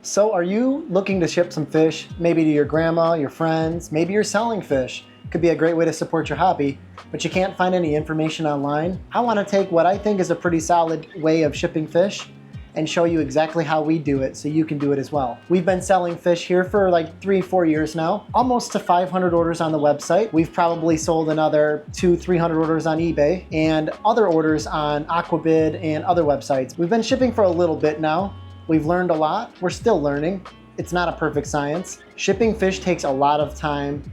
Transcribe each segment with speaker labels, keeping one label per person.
Speaker 1: So are you looking to ship some fish, maybe to your grandma, your friends, maybe you're selling fish? Could be a great way to support your hobby, but you can't find any information online? I want to take what I think is a pretty solid way of shipping fish and show you exactly how we do it so you can do it as well. We've been selling fish here for like 3-4 years now, almost to 500 orders on the website. We've probably sold another 200-300 orders on eBay and other orders on Aquabid and other websites. We've been shipping for a little bit now. We've learned a lot. We're still learning. It's not a perfect science. Shipping fish takes a lot of time.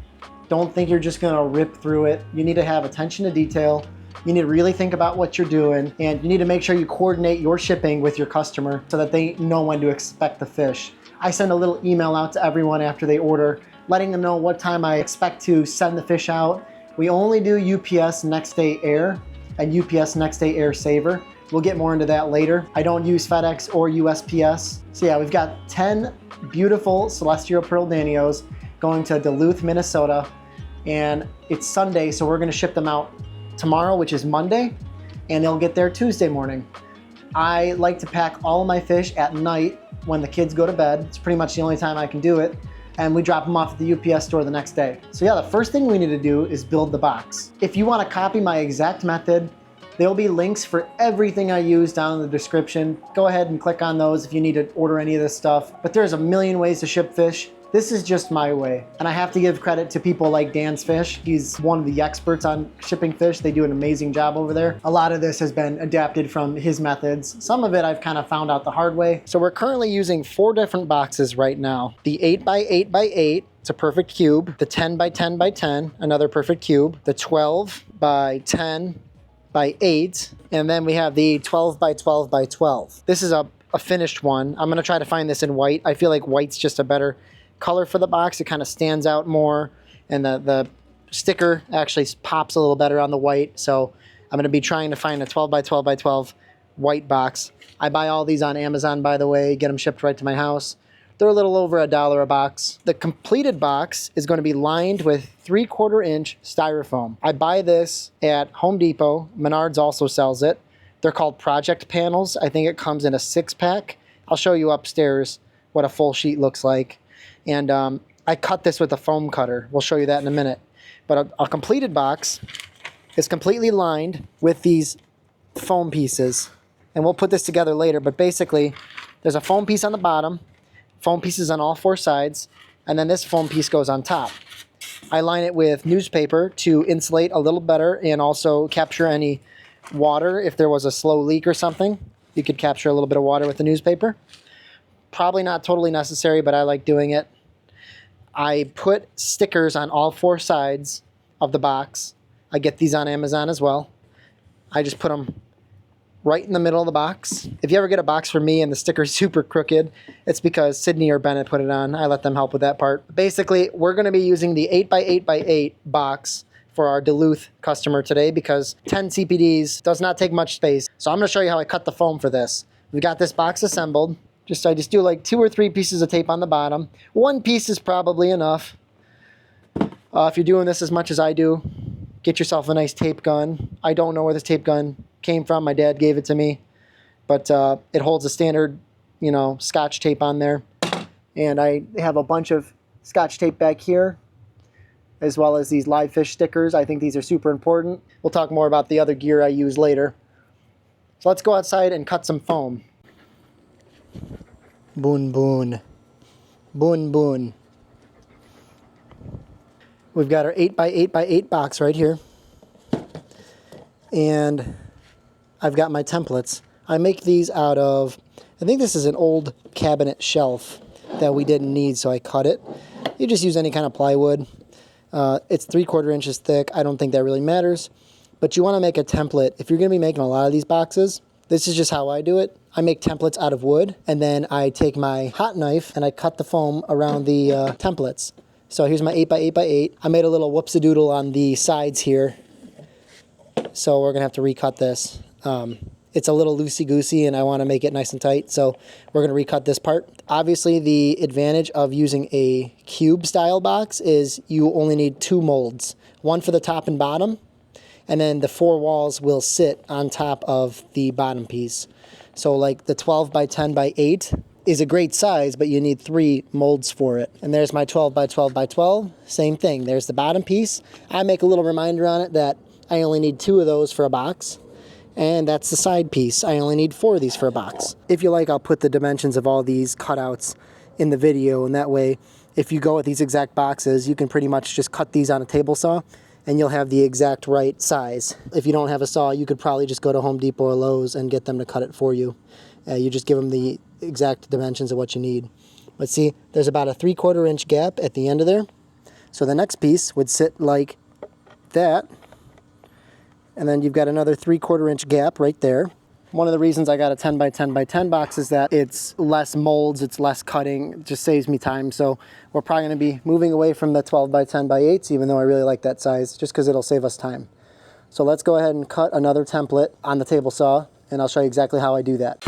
Speaker 1: Don't think you're just gonna rip through it. You need to have attention to detail. You need to really think about what you're doing, and you need to make sure you coordinate your shipping with your customer so that they know when to expect the fish. I send a little email out to everyone after they order, letting them know what time I expect to send the fish out. We only do UPS next day air and UPS next day air saver. We'll get more into that later. I don't use FedEx or USPS. So yeah, we've got 10 beautiful celestial pearl danios going to Duluth, Minnesota, and it's Sunday, so we're gonna ship them out tomorrow, which is Monday, and they'll get there Tuesday morning. I like to pack all of my fish at night when the kids go to bed. It's pretty much the only time I can do it, and we drop them off at the UPS store the next day. So yeah, the first thing we need to do is build the box. If you wanna copy my exact method, there'll be links for everything I use down in the description. Go ahead and click on those if you need to order any of this stuff. But there's a million ways to ship fish. This is just my way. And I have to give credit to people like Dan's Fish. He's one of the experts on shipping fish. They do an amazing job over there. A lot of this has been adapted from his methods. Some of it I've kind of found out the hard way. So we're currently using 4 different boxes right now. The 8x8x8, it's a perfect cube. The 10x10x10, another perfect cube. The 12x10 by 8, and then we have the 12x12x12. This is a finished one. I'm gonna try to find this in white. I feel like white's just a better color for the box. It kind of stands out more, and the sticker actually pops a little better on the white. So I'm gonna be trying to find a 12x12x12 white box. I buy all these on Amazon, by the way, get them shipped right to my house. They're a little over $1 a box. The completed box is going to be lined with 3/4 inch styrofoam. I buy this at Home Depot. Menards also sells it. They're called project panels. I think it comes in a 6-pack. I'll show you upstairs what a full sheet looks like. And I cut this with a foam cutter. We'll show you that in a minute. But a completed box is completely lined with these foam pieces. And we'll put this together later, but basically there's a foam piece on the bottom, foam pieces on all 4 sides, and then this foam piece goes on top. I line it with newspaper to insulate a little better and also capture any water. If there was a slow leak or something, you could capture a little bit of water with the newspaper. Probably not totally necessary, but I like doing it. I put stickers on all 4 sides of the box. I get these on Amazon as well. I just put them right in the middle of the box. If you ever get a box from me and the sticker's super crooked, it's because Sydney or Bennett put it on. I let them help with that part. Basically, we're gonna be using the 8x8x8 box for our Duluth customer today because 10 CPDs does not take much space. So I'm gonna show you how I cut the foam for this. We got this box assembled. I just do like 2 or 3 pieces of tape on the bottom. 1 piece is probably enough. If you're doing this as much as I do, get yourself a nice tape gun. I don't know where this tape gun came from. My dad gave it to me, but it holds a standard, Scotch tape on there. And I have a bunch of Scotch tape back here, as well as these live fish stickers. I think these are super important. We'll talk more about the other gear I use later. So let's go outside and cut some foam. Boon, boon. Boon, boon. We've got our 8x8x8 box right here. And I've got my templates. I make these out of, I think this is an old cabinet shelf that we didn't need, so I cut it. You just use any kind of plywood. It's 3/4 inches thick. I don't think that really matters. But you want to make a template. If you're going to be making a lot of these boxes, this is just how I do it. I make templates out of wood, and then I take my hot knife and I cut the foam around the templates. So here's my 8x8x8. I made a little whoopsie-doodle on the sides here, so we're going to have to recut this. It's a little loosey-goosey, and I want to make it nice and tight, so we're going to recut this part. Obviously, the advantage of using a cube-style box is you only need 2 molds, one for the top and bottom, and then the 4 walls will sit on top of the bottom piece. So like the 12x10x8 is a great size, but you need 3 molds for it. And there's my 12 by 12 by 12. Same thing. There's the bottom piece. I make a little reminder on it that I only need 2 of those for a box. And that's the side piece. I only need 4 of these for a box. If you like, I'll put the dimensions of all these cutouts in the video, and that way, if you go with these exact boxes, you can pretty much just cut these on a table saw, and you'll have the exact right size. If you don't have a saw, you could probably just go to Home Depot or Lowe's and get them to cut it for you. You just give them the exact dimensions of what you need. But see, there's about a 3/4 inch gap at the end of there. So the next piece would sit like that. And then you've got another 3/4 inch gap right there. One of the reasons I got a 10 by 10 by 10 box is that it's less molds, it's less cutting, it just saves me time. So we're probably going to be moving away from the 12 by 10 by 8s, even though I really like that size, just because it'll save us time. So let's go ahead and cut another template on the table saw, and I'll show you exactly how I do that.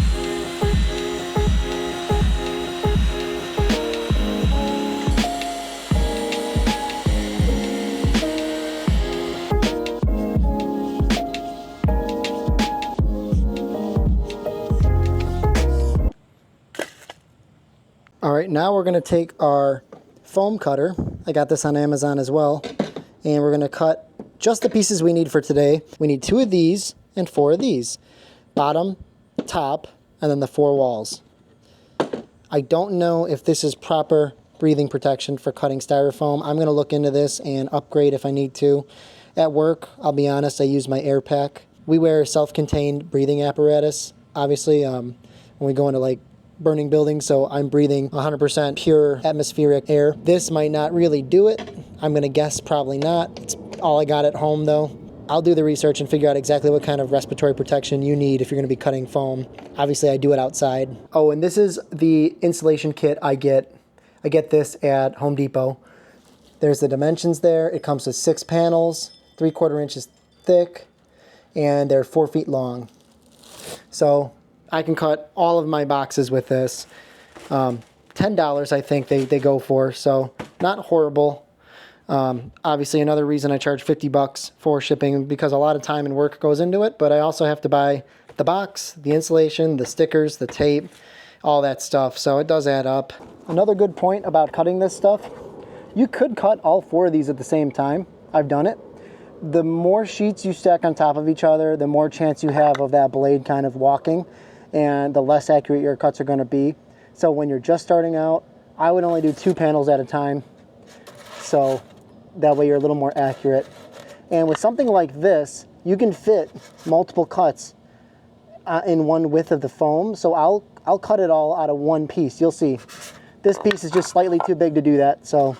Speaker 1: All right, now we're going to take our foam cutter. I got this on Amazon as well. And we're going to cut just the pieces we need for today. We need 2 of these and 4 of these. Bottom, top, and then the 4 walls. I don't know if this is proper breathing protection for cutting styrofoam. I'm going to look into this and upgrade if I need to. At work, I'll be honest, I use my air pack. We wear self-contained breathing apparatus, obviously, when we go into like burning buildings, so I'm breathing 100% pure atmospheric air. This might not really do it. I'm going to guess probably not. It's all I got at home though. I'll do the research and figure out exactly what kind of respiratory protection you need if you're going to be cutting foam. Obviously I do it outside. Oh, and this is the insulation kit I get. I get this at Home Depot. There's the dimensions there. It comes with 6 panels, 3/4 inches thick, and they're 4 feet long. So I can cut all of my boxes with this. $10 I think they go for, so not horrible. Obviously another reason I charge $50 for shipping, because a lot of time and work goes into it, but I also have to buy the box, the insulation, the stickers, the tape, all that stuff, so it does add up. Another good point about cutting this stuff, you could cut all 4 of these at the same time. I've done it. The more sheets you stack on top of each other, the more chance you have of that blade kind of walking, and the less accurate your cuts are going to be. So when you're just starting out, I would only do 2 panels at a time, so that way you're a little more accurate. And with something like this, you can fit multiple cuts in one width of the foam, so I'll cut it all out of one piece. You'll see this piece is just slightly too big to do that, so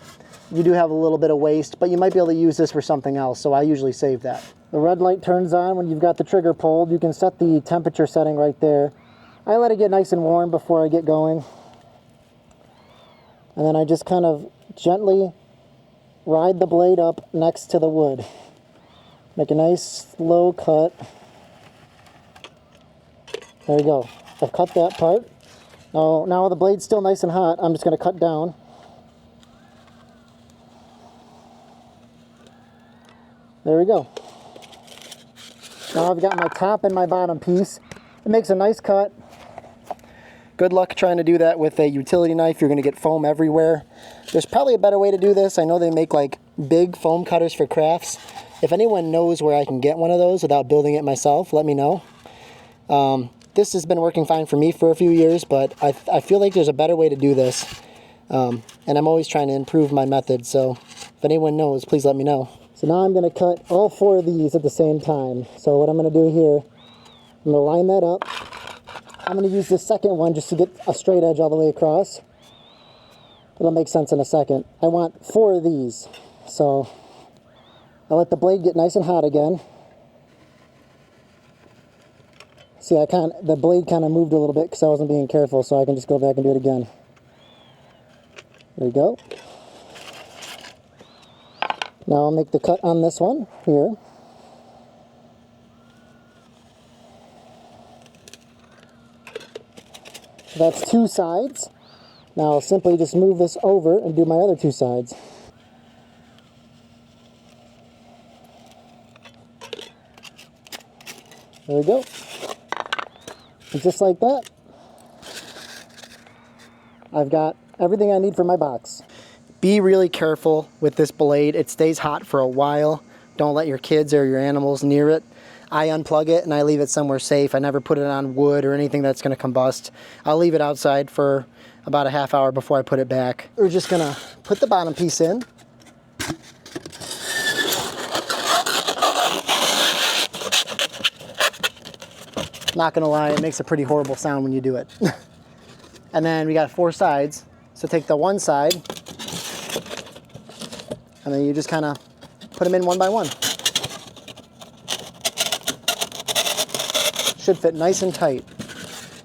Speaker 1: you do have a little bit of waste, but you might be able to use this for something else, so I usually save that. The red light turns on when you've got the trigger pulled. You can set the temperature setting right there. I let it get nice and warm before I get going. And then I just kind of gently ride the blade up next to the wood. Make a nice slow cut. There we go. I've cut that part. Now the blade's still nice and hot, I'm just going to cut down. There we go. Now I've got my top and my bottom piece. It makes a nice cut. Good luck trying to do that with a utility knife. You're going to get foam everywhere. There's probably a better way to do this. I know they make like big foam cutters for crafts. If anyone knows where I can get one of those without building it myself, let me know. This has been working fine for me for a few years, but I feel like there's a better way to do this. And I'm always trying to improve my method, so if anyone knows, please let me know. So now I'm going to cut all 4 of these at the same time. So what I'm going to do here, I'm going to line that up. I'm going to use this second one just to get a straight edge all the way across. It'll make sense in a second. I want 4 of these. So I'll let the blade get nice and hot again. See, the blade kind of moved a little bit because I wasn't being careful, so I can just go back and do it again. There we go. Now I'll make the cut on this one here. That's 2 sides. Now I'll simply just move this over and do my other 2 sides. There we go. And just like that. I've got everything I need for my box. Be really careful with this blade. It stays hot for a while. Don't let your kids or your animals near it. I unplug it and I leave it somewhere safe. I never put it on wood or anything that's going to combust. I'll leave it outside for about a half hour before I put it back. We're just going to put the bottom piece in. Not going to lie, it makes a pretty horrible sound when you do it. And then we got 4 sides. So take the one side and then you just kind of put them in one by one. Should fit nice and tight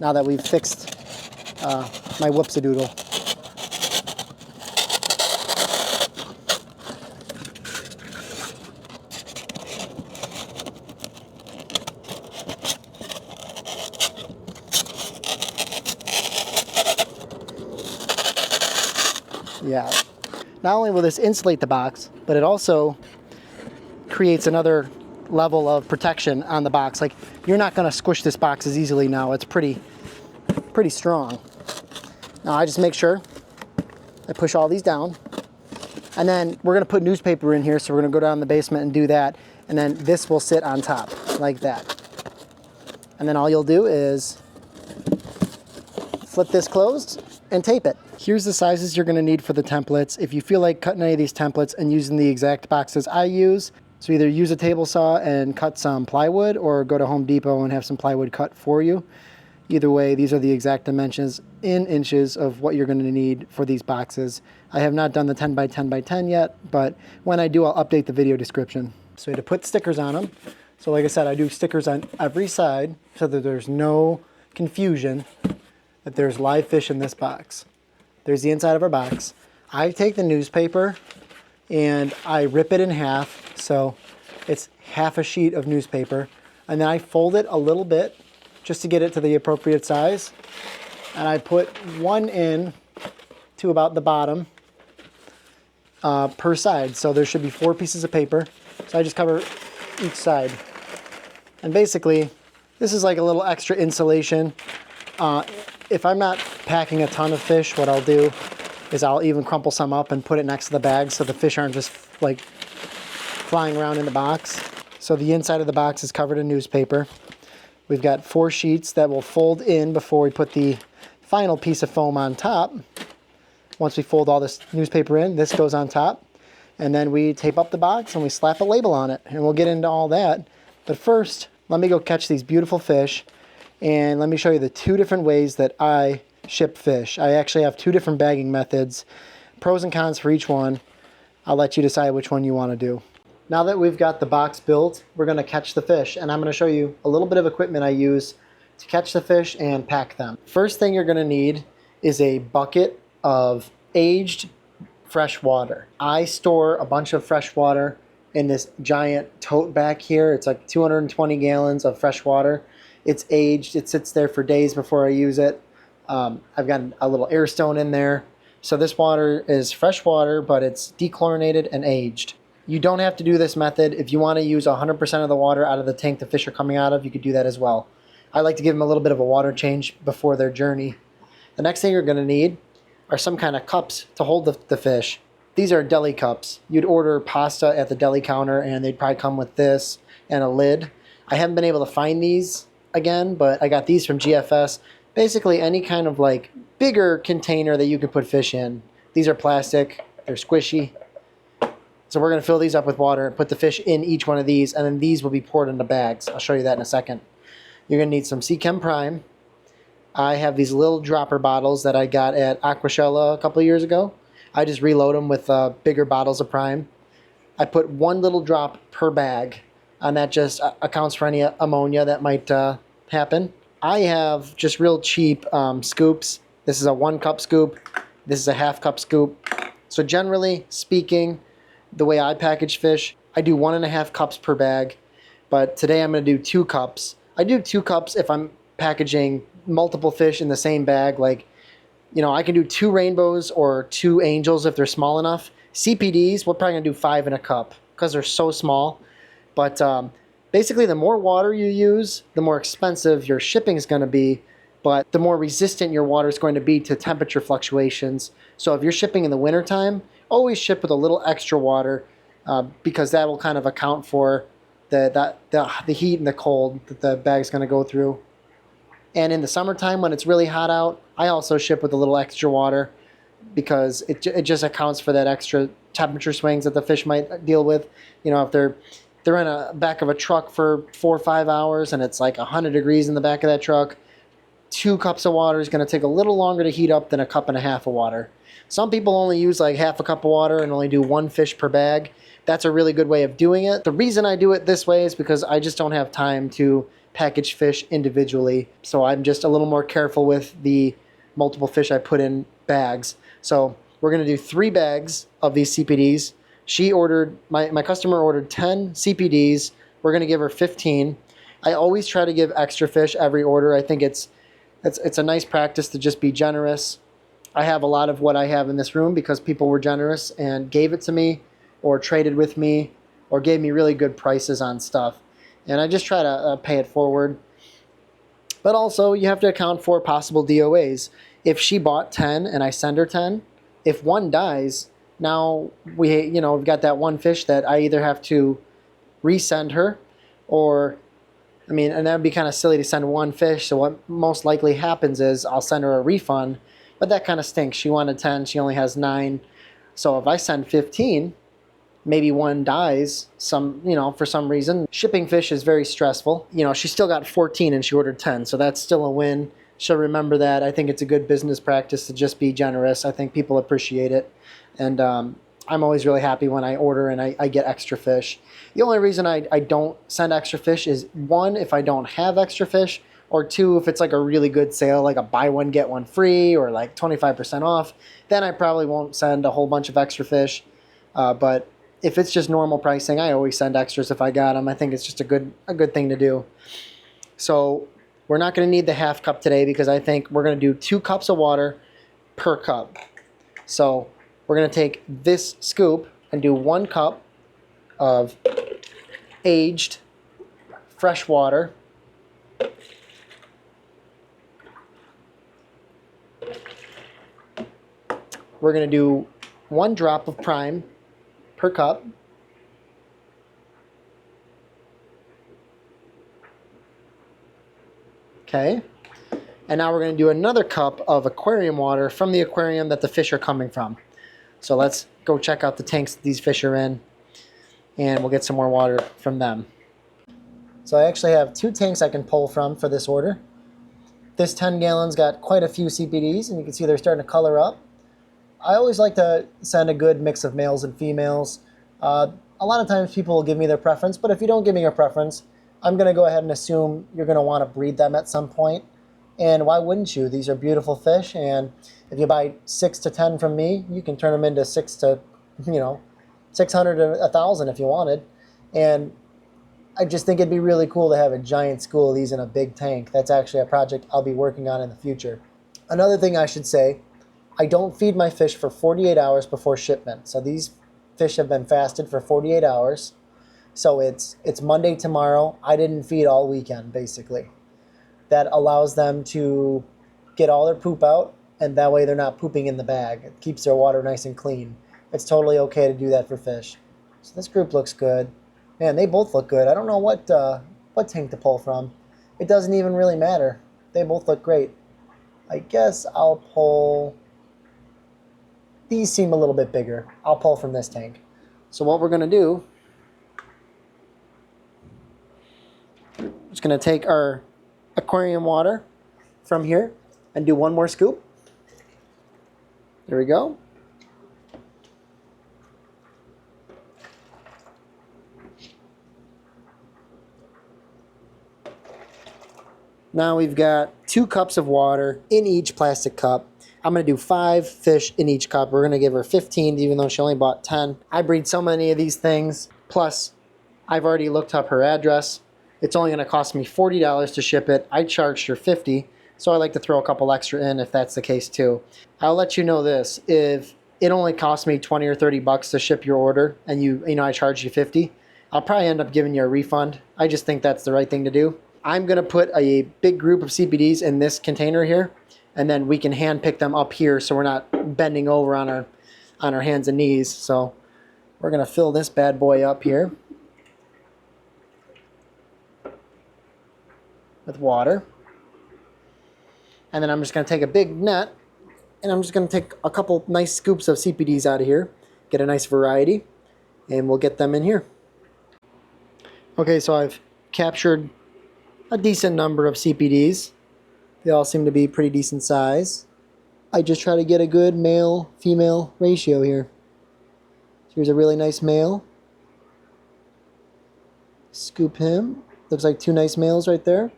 Speaker 1: now that we've fixed my whoops-a-doodle. Yeah. Not only will this insulate the box, but it also creates another level of protection on the box. Like, you're not going to squish this box as easily now. It's pretty strong. Now I just make sure I push all these down, and then we're going to put newspaper in here, so we're going to go down in the basement and do that, and then this will sit on top like that. And then all you'll do is flip this closed and tape it. Here's the sizes you're going to need for the templates. If you feel like cutting any of these templates and using the exact boxes I use, so either use a table saw and cut some plywood or go to Home Depot and have some plywood cut for you. Either way, these are the exact dimensions in inches of what you're going to need for these boxes. I have not done the 10 by 10 by 10 yet, but when I do, I'll update the video description. So you have to put stickers on them. So like I said, I do stickers on every side so that there's no confusion that there's live fish in this box. There's the inside of our box. I take the newspaper and I rip it in half, so it's half a sheet of newspaper, and then I fold it a little bit just to get it to the appropriate size, and I put one in to about the bottom per side. So there should be 4 pieces of paper, so I just cover each side. And basically this is like a little extra insulation. If I'm not packing a ton of fish, what I'll do is I'll even crumple some up and put it next to the bag so the fish aren't just like flying around in the box. So the inside of the box is covered in newspaper. We've got 4 sheets that will fold in before we put the final piece of foam on top. Once we fold all this newspaper in, this goes on top. And then we tape up the box and we slap a label on it. And we'll get into all that. But first, let me go catch these beautiful fish. And let me show you the 2 different ways that I ship fish. I actually have 2 different bagging methods. Pros and cons for each one. I'll let you decide which one you want to do. Now that we've got the box built, we're going to catch the fish, and I'm going to show you a little bit of equipment I use to catch the fish and pack them. First thing you're going to need is a bucket of aged fresh water. I store a bunch of fresh water in this giant tote back here. It's like 220 gallons of fresh water. It's aged. It sits there for days before I use it. I've got a little air stone in there. So this water is fresh water, but it's dechlorinated and aged. You don't have to do this method. If you want to use 100% of the water out of the tank the fish are coming out of, you could do that as well. I like to give them a little bit of a water change before their journey. The next thing you're going to need are some kind of cups to hold the fish. These are deli cups. You'd order pasta at the deli counter and they'd probably come with this and a lid. I haven't been able to find these again, but I got these from GFS. Basically any kind of like bigger container that you can put fish in. These are plastic, they're squishy. So we're going to fill these up with water and put the fish in each one of these, and then these will be poured into bags. I'll show you that in a second. You're going to need some Chem Prime. I have these little dropper bottles that I got at Aquashella a couple of years ago. I just reload them with bigger bottles of Prime. I put 1 little drop per bag, and that just accounts for any ammonia that might happen. I have just real cheap scoops. This is a 1 cup scoop. This is a ½ cup scoop. So generally speaking, the way I package fish, I do 1½ cups per bag, but today I'm going to do 2 cups. I do 2 cups if I'm packaging multiple fish in the same bag. Like, you know, I can do 2 rainbows or 2 angels if they're small enough. CPDs, we're probably going to do 5 in a cup because they're so small. But basically, the more water you use, the more expensive your shipping is going to be but the more resistant your water is going to be to temperature fluctuations. So if you're shipping in the wintertime, always ship with a little extra water because that will kind of account for the heat and the cold that the bag's going to go through. And in the summertime when it's really hot out, I also ship with a little extra water because it just accounts for that extra temperature swings that the fish might deal with. You know, if they're in a back of a truck for 4 or 5 hours and it's like 100 degrees in the back of that truck, 2 cups of water is going to take a little longer to heat up than a cup and a half of water. Some people only use like half a cup of water and only do 1 fish per bag. That's a really good way of doing it. The reason I do it this way is because I just don't have time to package fish individually. So I'm just a little more careful with the multiple fish I put in bags. So we're going to do 3 bags of these CPDs. She ordered, my customer ordered 10 CPDs. We're going to give her 15. I always try to give extra fish every order. I think it's a nice practice to just be generous. I have a lot of what I have in this room because people were generous and gave it to me or traded with me or gave me really good prices on stuff. And I just try to pay it forward. But also you have to account for possible DOAs. If she bought 10 and I send her 10, if one dies, now we've got that 1 fish that I either have to resend her or, and that would be kind of silly to send 1 fish. So what most likely happens is I'll send her a refund, but that kind of stinks. She wanted 10, she only has 9. So if I send 15, maybe 1 dies for some reason. Shipping fish is very stressful. She still got 14 and she ordered 10, so that's still a win. She'll remember that. I think it's a good business practice to just be generous. I think people appreciate it. And I'm always really happy when I order and I get extra fish. The only reason I don't send extra fish is 1, if I don't have extra fish, or 2, if it's like a really good sale, like a buy one, get one free, or like 25% off, then I probably won't send a whole bunch of extra fish. But if it's just normal pricing, I always send extras if I got them. I think it's just a good thing to do. So we're not going to need the half cup today because I think we're going to do 2 cups of water per cup. So we're going to take this scoop and do 1 cup of aged fresh water. We're going to do 1 drop of prime per cup. Okay. And now we're going to do another cup of aquarium water from the aquarium that the fish are coming from. So let's go check out the tanks that these fish are in, and we'll get some more water from them. So I actually have 2 tanks I can pull from for this order. This 10 gallons got quite a few CPDs, and you can see they're starting to color up. I always like to send a good mix of males and females. A lot of times people will give me their preference, but if you don't give me your preference, I'm going to go ahead and assume you're going to want to breed them at some point. And why wouldn't you? These are beautiful fish, and if you buy 6 to 10 from me, you can turn them into 600 to 1,000 if you wanted. And I just think it'd be really cool to have a giant school of these in a big tank. That's actually a project I'll be working on in the future. Another thing I should say, I don't feed my fish for 48 hours before shipment. So these fish have been fasted for 48 hours. So it's Monday tomorrow. I didn't feed all weekend, basically. That allows them to get all their poop out, and that way they're not pooping in the bag. It keeps their water nice and clean. It's totally okay to do that for fish. So this group looks good. Man, they both look good. I don't know what tank to pull from. It doesn't even really matter. They both look great. I guess I'll pull... These seem a little bit bigger. I'll pull from this tank. So what we're going to do, we're just going to take our aquarium water from here and do 1 more scoop. There we go. Now we've got 2 cups of water in each plastic cup. I'm going to do 5 fish in each cup. We're going to give her 15, even though she only bought 10. I breed so many of these things. Plus, I've already looked up her address. It's only going to cost me $40 to ship it. I charged her $50, so I like to throw a couple extra in if that's the case too. I'll let you know this. If it only costs me 20 or 30 bucks to ship your order, and I charge you $50, I'll probably end up giving you a refund. I just think that's the right thing to do. I'm going to put a big group of CPDs in this container here, and then we can hand pick them up here so we're not bending over on our hands and knees. So we're going to fill this bad boy up here with water. And then I'm just going to take a big net, and I'm just going to take a couple nice scoops of CPDs out of here, get a nice variety, and we'll get them in here. Okay, so I've captured a decent number of CPDs. They all seem to be pretty decent size. I just try to get a good male-female ratio here. So here's a really nice male. Scoop him. Looks like two nice males right there.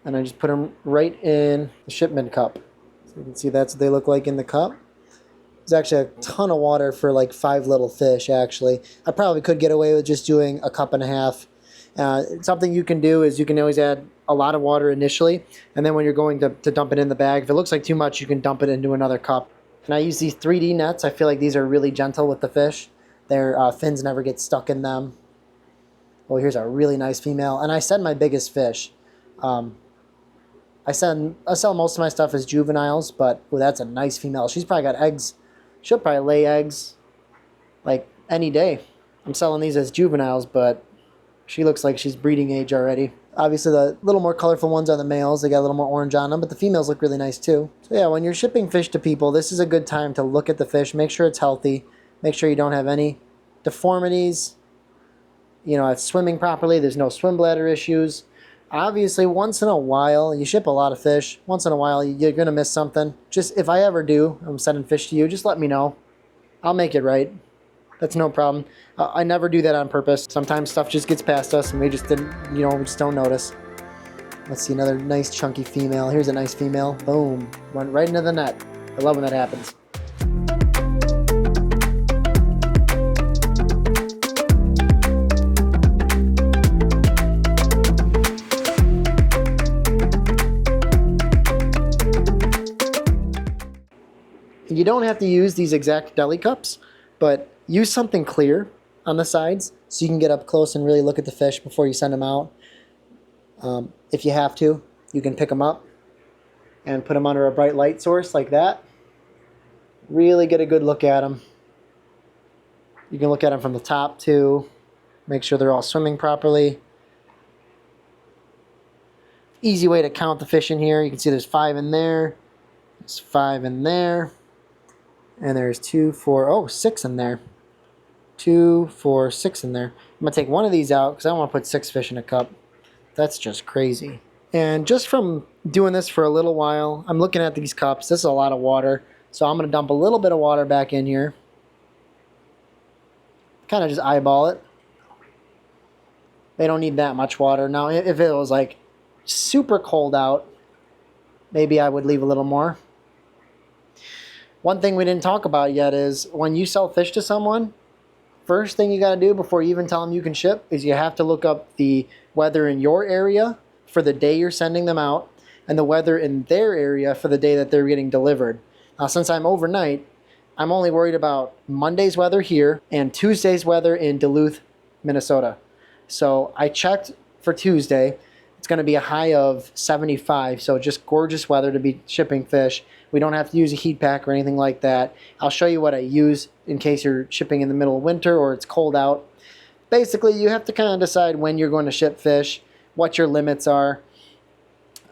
Speaker 1: And I just put them right in the shipment cup. So you can see that's what they look like in the cup. There's actually a ton of water for like 5 little fish, actually. I probably could get away with just doing a cup and a half. Something you can do is you can always add a lot of water initially, and then when you're going to dump it in the bag, if it looks like too much, you can dump it into another cup. And I use these 3D nets. I feel like these are really gentle with the fish. Their fins never get stuck in them. Oh, here's a really nice female. And I said my biggest fish. I sell most of my stuff as juveniles, but oh, that's a nice female. She's probably got eggs. She'll probably lay eggs like any day. I'm selling these as juveniles, but she looks like she's breeding age already. Obviously, the little more colorful ones are the males. They got a little more orange on them, but the females look really nice too. So yeah, when you're shipping fish to people, this is a good time to look at the fish, make sure it's healthy, make sure you don't have any deformities, you know, it's swimming properly, there's no swim bladder issues. Obviously, once in a while, you ship a lot of fish, once in a while you're going to miss something. Just if I ever do, I'm sending fish to you, just let me know. I'll make it right. That's no problem. I never do that on purpose. Sometimes stuff just gets past us and we just didn't, you know, we just don't notice. Let's see, another nice chunky female. Here's a nice female. Boom. Went right into the net. I love when that happens. You don't have to use these exact deli cups, but use something clear on the sides so you can get up close and really look at the fish before you send them out. If you have to, you can pick them up and put them under a bright light source like that. Really get a good look at them. You can look at them from the top too. Make sure they're all swimming properly. Easy way to count the fish in here. You can see there's 5 in there. There's 5 in there. And there's 2, 4, 6 in there. 2, 4, 6 in there. I'm going to take one of these out because I don't want to put 6 fish in a cup. That's just crazy. And just from doing this for a little while, I'm looking at these cups. This is a lot of water. So I'm going to dump a little bit of water back in here. Kind of just eyeball it. They don't need that much water. Now, if it was like super cold out, maybe I would leave a little more. One thing we didn't talk about yet is when you sell fish to someone, first thing you got to do before you even tell them you can ship is you have to look up the weather in your area for the day you're sending them out and the weather in their area for the day that they're getting delivered. Now, since I'm overnight, I'm only worried about Monday's weather here and Tuesday's weather in Duluth, Minnesota. So I checked for Tuesday. It's going to be a high of 75, so just gorgeous weather to be shipping fish. We don't have to use a heat pack or anything like that. I'll show you what I use in case you're shipping in the middle of winter or it's cold out. Basically, you have to kind of decide when you're going to ship fish, what your limits are.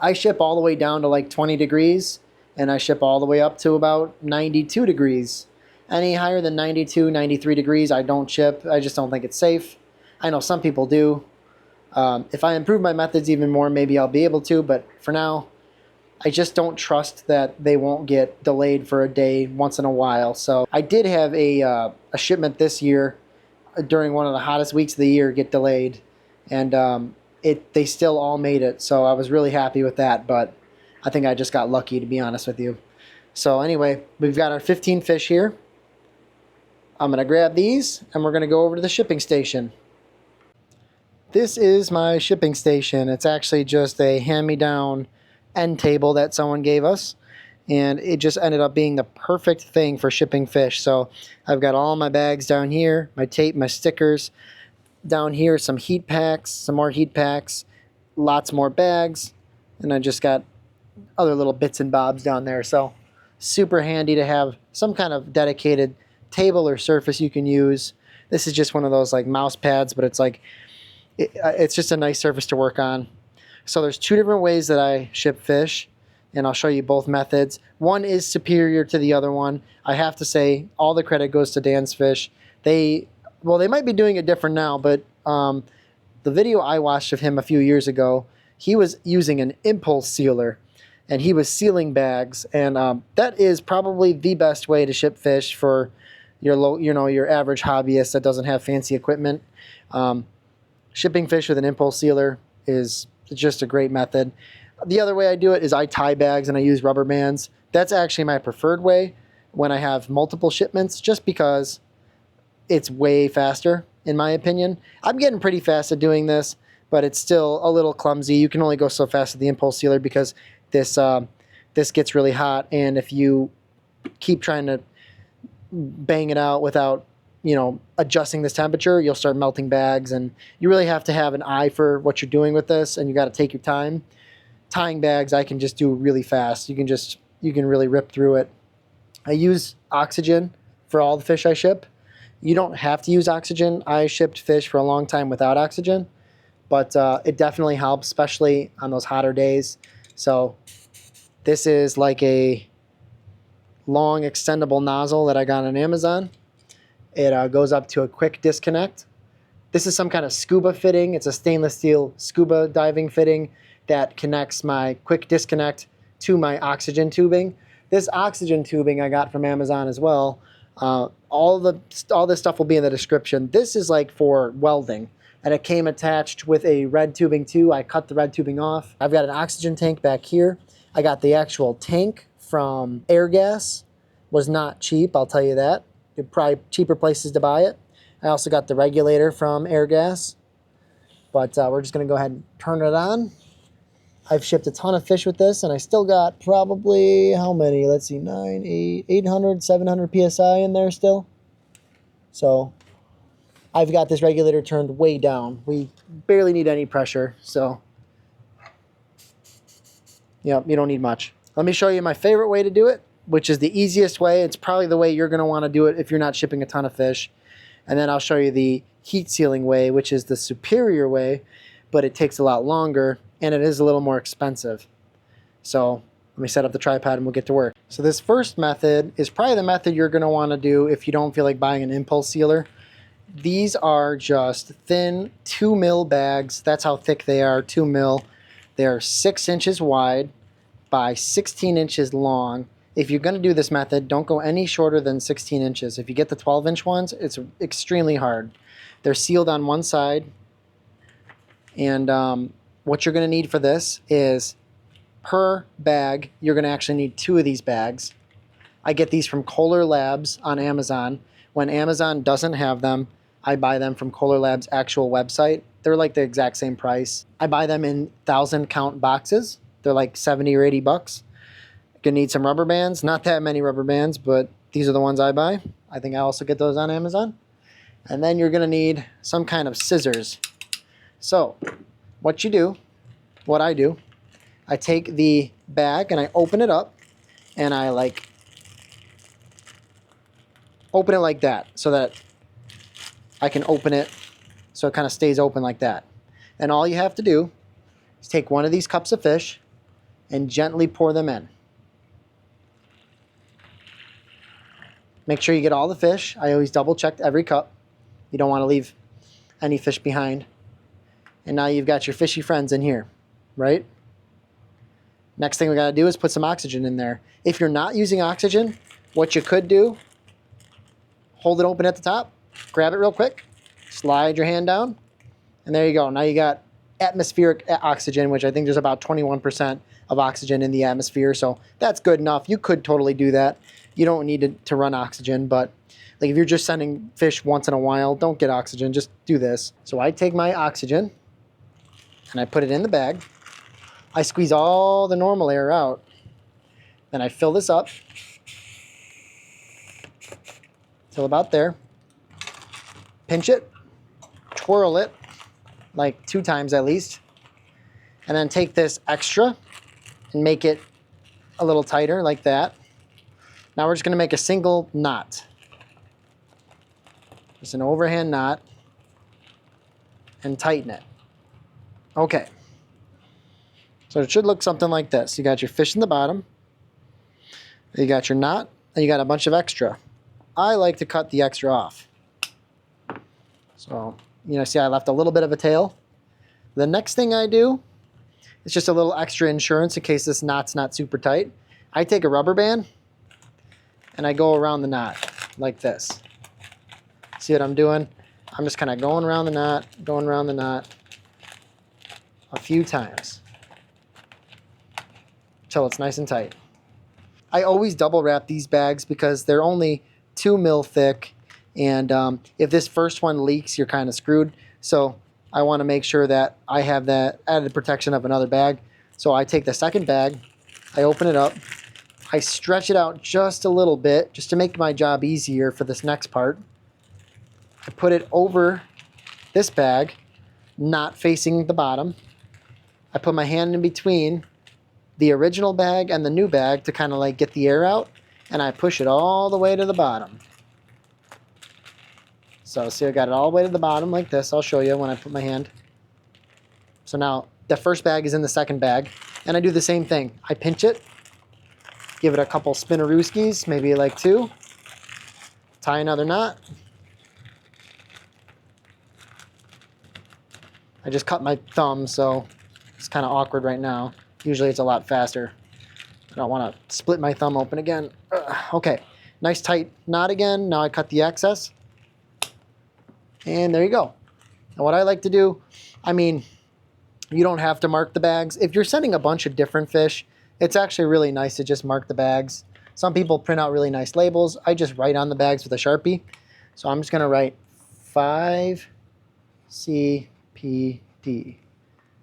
Speaker 1: I ship all the way down to like 20 degrees, and I ship all the way up to about 92 degrees. Any higher than 92, 93 degrees, I don't ship. I just don't think it's safe. I know some people do. If I improve my methods even more, maybe I'll be able to, but for now, I just don't trust that they won't get delayed for a day once in a while. So I did have a shipment this year during one of the hottest weeks of the year get delayed, and they still all made it. So I was really happy with that, but I think I just got lucky, to be honest with you. So anyway, we've got our 15 fish here. I'm going to grab these, and we're going to go over to the shipping station. This is my shipping station. It's actually just a hand-me-down end table that someone gave us, and it just ended up being the perfect thing for shipping fish. So I've got all my bags down here, my tape, my stickers. Down here, some heat packs, some more heat packs. lots more bags, and I just got other little bits and bobs down there. So super handy to have some kind of dedicated table or surface you can use. This is just one of those like mouse pads, but it's like it's just a nice surface to work on. So there's two different ways that I ship fish, and I'll show you both methods. One is superior to the other one. I have to say all the credit goes to Dan's Fish. They might be doing it different now, but the video I watched of him a few years ago, he was using an impulse sealer, and he was sealing bags, and that is probably the best way to ship fish for your average hobbyist that doesn't have fancy equipment. Shipping fish with an impulse sealer is just a great method. The other way I do it is I tie bags and I use rubber bands. That's actually my preferred way when I have multiple shipments, just because it's way faster, in my opinion. I'm getting pretty fast at doing this, but it's still a little clumsy. You can only go so fast with the impulse sealer because this gets really hot, and if you keep trying to bang it out without adjusting this temperature, you'll start melting bags, and you really have to have an eye for what you're doing with this, and you got to take your time. Tying bags I can just do really fast. You can really rip through it. I use oxygen for all the fish I ship. You don't have to use oxygen. I shipped fish for a long time without oxygen, but it definitely helps, especially on those hotter days. So this is like a long extendable nozzle that I got on Amazon. It goes up to a quick disconnect. This is some kind of scuba fitting. It's a stainless steel scuba diving fitting that connects my quick disconnect to my oxygen tubing. This oxygen tubing I got from Amazon as well. All this stuff will be in the description. This is like for welding, and it came attached with a red tubing too. I cut the red tubing off. I've got an oxygen tank back here. I got the actual tank from Airgas. Was not cheap, I'll tell you that. Probably cheaper places to buy it. I also got the regulator from Airgas, but we're just gonna go ahead and turn it on. I've shipped a ton of fish with this, and I still got probably, how many? Let's see, 800, 700 PSI in there still. So I've got this regulator turned way down. We barely need any pressure, so yeah, you don't need much. Let me show you my favorite way to do it, which is the easiest way. It's probably the way you're gonna wanna do it if you're not shipping a ton of fish. And then I'll show you the heat sealing way, which is the superior way, but it takes a lot longer, and it is a little more expensive. So let me set up the tripod and we'll get to work. So this first method is probably the method you're gonna wanna do if you don't feel like buying an impulse sealer. These are just thin 2 mil bags. That's how thick they are, 2 mil. They're 6 inches wide by 16 inches long. If you're gonna do this method, don't go any shorter than 16 inches. If you get the 12-inch ones, it's extremely hard. They're sealed on one side, and what you're gonna need for this is, per bag, you're gonna actually need 2 of these bags. I get these from Kohler Labs on Amazon. When Amazon doesn't have them, I buy them from Kohler Labs' actual website. They're like the exact same price. I buy them in 1,000 count boxes. They're like 70 or 80 bucks. You're gonna need some rubber bands. Not that many rubber bands, but these are the ones I buy. I think I also get those on Amazon. And then you're gonna need some kind of scissors. So what I do, I take the bag and I open it up, and I like open it like that so that I can open it so it kind of stays open like that. And all you have to do is take one of these cups of fish and gently pour them in. Make sure you get all the fish. I always double check every cup. You don't want to leave any fish behind. And now you've got your fishy friends in here, right? Next thing we gotta do is put some oxygen in there. If you're not using oxygen, what you could do, hold it open at the top, grab it real quick, slide your hand down, and there you go. Now you got atmospheric oxygen, which I think there's about 21% of oxygen in the atmosphere, so that's good enough. You could totally do that. You don't need to run oxygen, but like if you're just sending fish once in a while, don't get oxygen, just do this. So I take my oxygen and I put it in the bag. I squeeze all the normal air out. Then I fill this up till about there. Pinch it, twirl it, like 2 times at least. And then take this extra and make it a little tighter like that. Now we're just going to make a single knot. Just an overhand knot and tighten it. Okay. So it should look something like this. You got your fish in the bottom, you got your knot, and you got a bunch of extra. I like to cut the extra off. So, you know, see I left a little bit of a tail. The next thing I do is just a little extra insurance in case this knot's not super tight. I take a rubber band and I go around the knot like this. See what I'm doing? I'm just kind of going around the knot a few times until it's nice and tight. I always double wrap these bags because they're only 2 mil thick, and if this first one leaks, you're kind of screwed. So I want to make sure that I have that added protection of another bag. So I take the second bag, I open it up, I stretch it out just a little bit just to make my job easier for this next part. I put it over this bag, not facing the bottom. I put my hand in between the original bag and the new bag to kind of like get the air out, and I push it all the way to the bottom. So see, I got it all the way to the bottom like this. I'll show you when I put my hand. So now the first bag is in the second bag, and I do the same thing. I pinch it, give it a couple spinnerooskies, maybe like 2, tie another knot. I just cut my thumb, so it's kind of awkward right now. Usually it's a lot faster. I don't want to split my thumb open again. Okay, nice tight knot again. Now I cut the excess. And there you go. And what I like to do, I mean, you don't have to mark the bags. If you're sending a bunch of different fish, it's actually really nice to just mark the bags. Some people print out really nice labels. I just write on the bags with a Sharpie. So I'm just going to write 5CPD.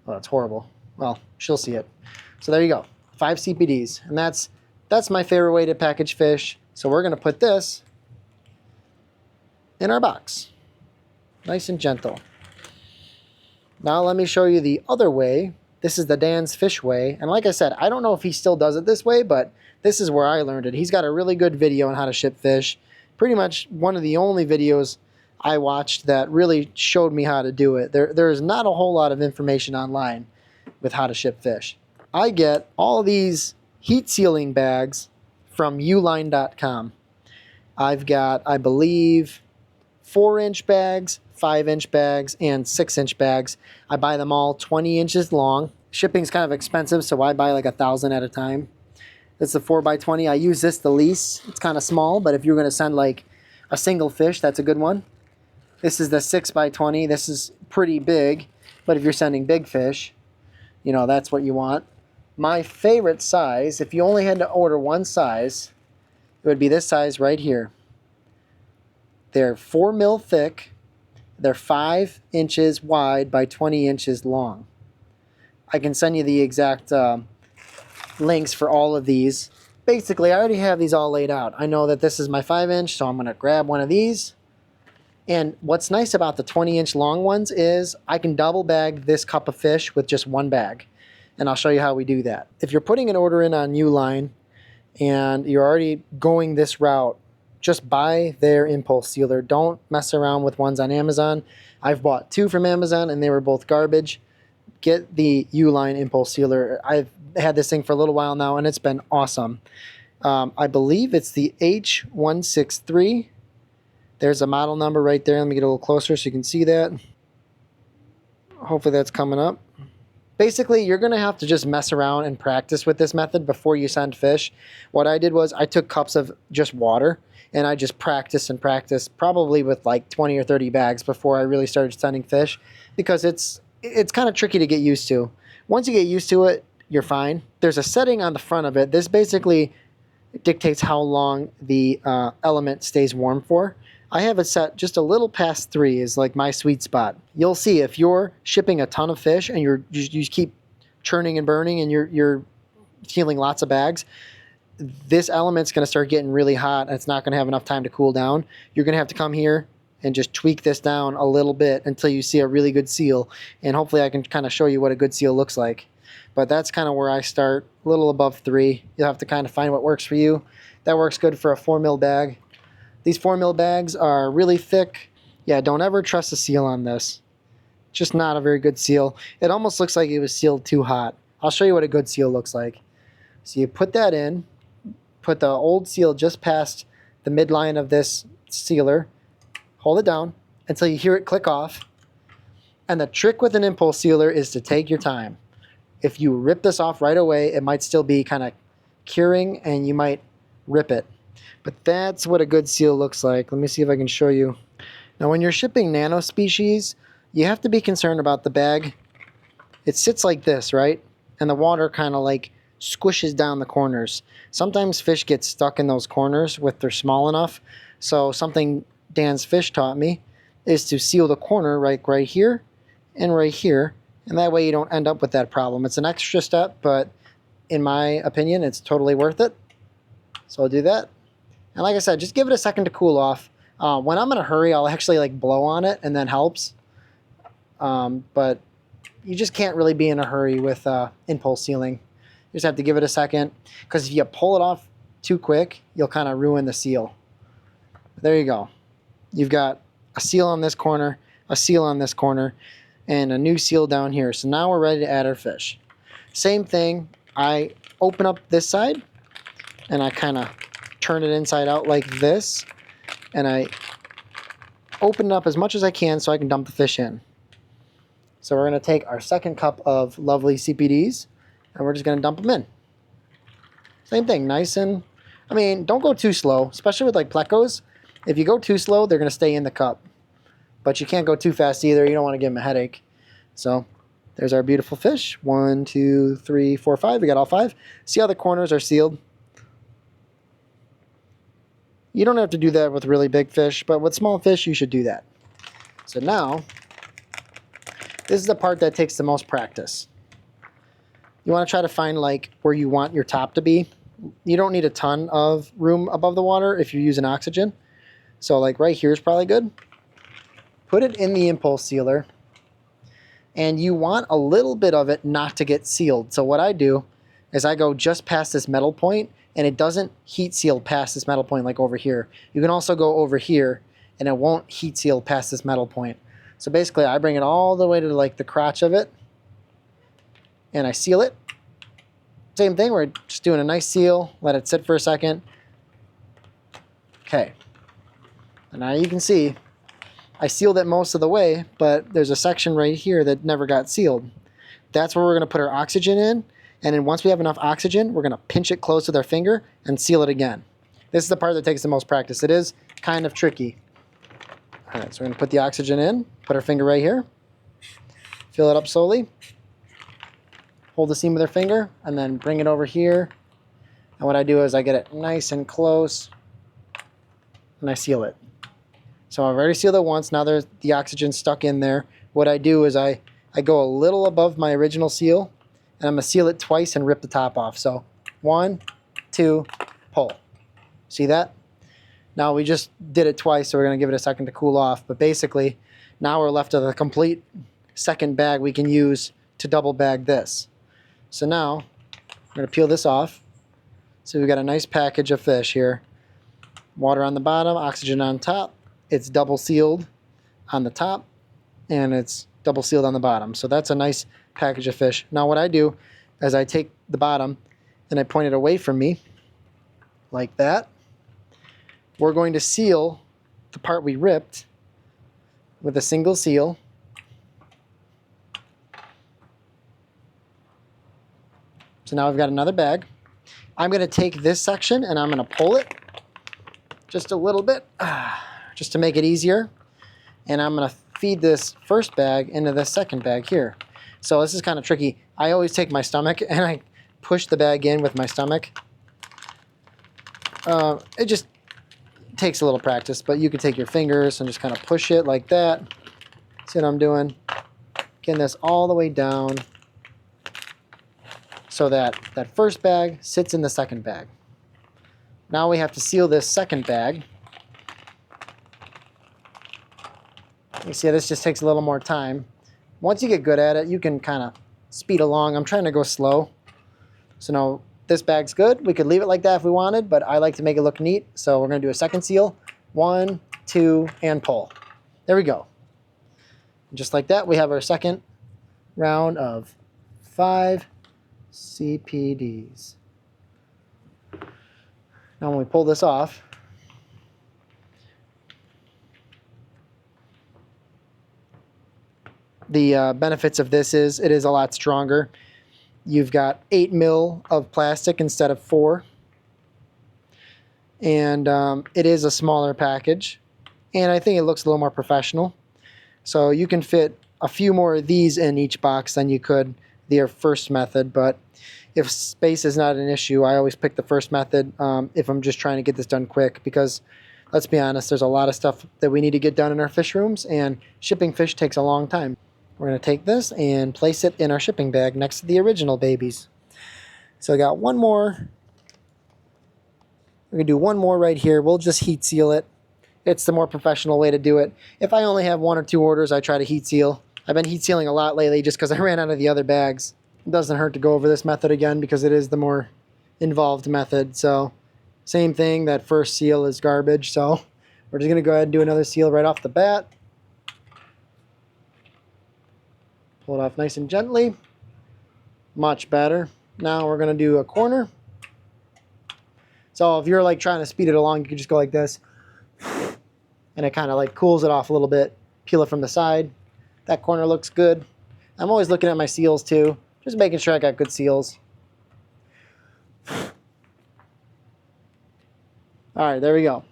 Speaker 1: Well, that's horrible. Well, she'll see it. So there you go, 5 CPDs. And that's my favorite way to package fish. So we're going to put this in our box. Nice and gentle. Now let me show you the other way. This is the Dan's Fish way. And like I said, I don't know if he still does it this way, but this is where I learned it. He's got a really good video on how to ship fish. Pretty much one of the only videos I watched that really showed me how to do it. There's not a whole lot of information online with how to ship fish. I get all these heat sealing bags from uline.com. I've got, I believe, 4-inch bags, 5-inch bags, and 6-inch bags. I buy them all 20 inches long. Shipping's kind of expensive, so I buy like 1,000 at a time. It's the 4x20. I use this the least. It's kind of small, but if you're going to send like a single fish, that's a good one. This is the 6x20. This is pretty big, but if you're sending big fish, you know, that's what you want. My favorite size, if you only had to order one size, it would be this size right here. They're 4 mil thick. They're 5 inches wide by 20 inches long. I can send you the exact links for all of these. Basically, I already have these all laid out. I know that this is my 5-inch, so I'm going to grab one of these. And what's nice about the 20-inch long ones is I can double bag this cup of fish with just one bag. And I'll show you how we do that. If you're putting an order in on Uline and you're already going this route, just buy their impulse sealer. Don't mess around with ones on Amazon. I've bought 2 from Amazon and they were both garbage. Get the Uline impulse sealer. I've had this thing for a little while now and it's been awesome. I believe it's the H163. There's a model number right there. Let me get a little closer so you can see that. Hopefully that's coming up. Basically, you're going to have to just mess around and practice with this method before you send fish. What I did was I took cups of just water and I just practiced and practiced, probably with like 20 or 30 bags before I really started sending fish, because it's kind of tricky to get used to. Once you get used to it, you're fine. There's a setting on the front of it. This basically dictates how long the element stays warm for. I have it set just a little past 3 is like my sweet spot. You'll see if you're shipping a ton of fish and you keep churning and burning and you're sealing lots of bags, this element's going to start getting really hot and it's not going to have enough time to cool down. You're going to have to come here and just tweak this down a little bit until you see a really good seal. And hopefully I can kind of show you what a good seal looks like. but that's kind of where I start, a little above 3. You'll have to kind of find what works for you. That works good for a 4 mil bag. These 4 mil bags are really thick. Yeah, don't ever trust the seal on this. Just not a very good seal. It almost looks like it was sealed too hot. I'll show you what a good seal looks like. So you put that in, put the old seal just past the midline of this sealer, hold it down until you hear it click off. And the trick with an impulse sealer is to take your time. If you rip this off right away, it might still be kind of curing and you might rip it. But that's what a good seal looks like. Let me see if I can show you. Now when you're shipping nano species, you have to be concerned about the bag. It sits like this, right? And the water kind of like squishes down the corners. Sometimes fish get stuck in those corners if they're small enough. So something Dan's Fish taught me is to seal the corner right here and right here. And that way you don't end up with that problem. It's an extra step, but in my opinion, it's totally worth it. So I'll do that. And like I said, just give it a second to cool off. When I'm in a hurry, I'll actually like blow on it and then helps. But you just can't really be in a hurry with impulse sealing. You just have to give it a second, because if you pull it off too quick, you'll kind of ruin the seal. There you go. You've got a seal on this corner, a seal on this corner, and a new seal down here. So now we're ready to add our fish. Same thing, I open up this side and I kind of turn it inside out like this, and I open it up as much as I can so I can dump the fish in. So we're going to take our second cup of lovely CPDs and we're just going to dump them in. Same thing, nice and, I mean, don't go too slow, especially with like plecos. If you go too slow, they're going to stay in the cup. But you can't go too fast either. You don't want to give them a headache. So there's our beautiful fish. 1, 2, 3, 4, 5. We got all 5. See how the corners are sealed? You don't have to do that with really big fish, but with small fish, you should do that. So now, this is the part that takes the most practice. You want to try to find like where you want your top to be. You don't need a ton of room above the water if you're using oxygen. So like right here is probably good. Put it in the impulse sealer, and you want a little bit of it not to get sealed. So what I do is I go just past this metal point, and it doesn't heat seal past this metal point like over here. You can also go over here and it won't heat seal past this metal point. So basically I bring it all the way to like the crotch of it and I seal it. Same thing, we're just doing a nice seal, let it sit for a second. Okay, and now you can see I sealed it most of the way, but there's a section right here that never got sealed. That's where we're gonna put our oxygen in. And then once we have enough oxygen, we're going to pinch it close with our finger and seal it again. This is the part that takes the most practice. It is kind of tricky. All right, so we're going to put the oxygen in, put our finger right here, fill it up slowly, hold the seam with our finger, and then bring it over here. And what I do is I get it nice and close, and I seal it. So I've already sealed it once. Now there's the oxygen stuck in there. What I do is I go a little above my original seal, and I'm going to seal it twice and rip the top off. So 1, 2, pull. See that? Now we just did it twice, so we're going to give it a second to cool off. But basically, now we're left with a complete second bag we can use to double bag this. So now, we're going to peel this off. So we've got a nice package of fish here. Water on the bottom, oxygen on top. It's double sealed on the top, and it's double sealed on the bottom. So that's a nice package of fish. Now what I do is I take the bottom and I point it away from me like that. We're going to seal the part we ripped with a single seal. So now we've got another bag. I'm going to take this section and I'm going to pull it just a little bit just to make it easier. And I'm going to feed this first bag into the second bag here. So this is kind of tricky. I always take my stomach and I push the bag in with my stomach. It just takes a little practice, but you can take your fingers and just kind of push it like that. See what I'm doing? Getting this all the way down so that that first bag sits in the second bag. Now we have to seal this second bag. You see, this just takes a little more time. Once you get good at it, you can kind of speed along. I'm trying to go slow. So now this bag's good. We could leave it like that if we wanted, but I like to make it look neat. So we're going to do a second seal. 1, 2, and pull. There we go. Just like that, we have our second round of 5 CPDs. Now when we pull this off, the benefits of this is it is a lot stronger. You've got 8 mil of plastic instead of 4. And it is a smaller package. And I think it looks a little more professional. So you can fit a few more of these in each box than you could the first method. But if space is not an issue, I always pick the first method if I'm just trying to get this done quick. Because let's be honest, there's a lot of stuff that we need to get done in our fish rooms. And shipping fish takes a long time. We're going to take this and place it in our shipping bag next to the original babies. So I got one more. We're going to do one more right here. We'll just heat seal it. It's the more professional way to do it. If I only have 1 or 2 orders, I try to heat seal. I've been heat sealing a lot lately just because I ran out of the other bags. It doesn't hurt to go over this method again because it is the more involved method. So same thing, that first seal is garbage. So we're just going to go ahead and do another seal right off the bat. Pull it off nice and gently. Much better. Now we're going to do a corner. So if you're like trying to speed it along, you can just go like this. And it kind of like cools it off a little bit. Peel it from the side. That corner looks good. I'm always looking at my seals too. Just making sure I got good seals. Alright, there we go.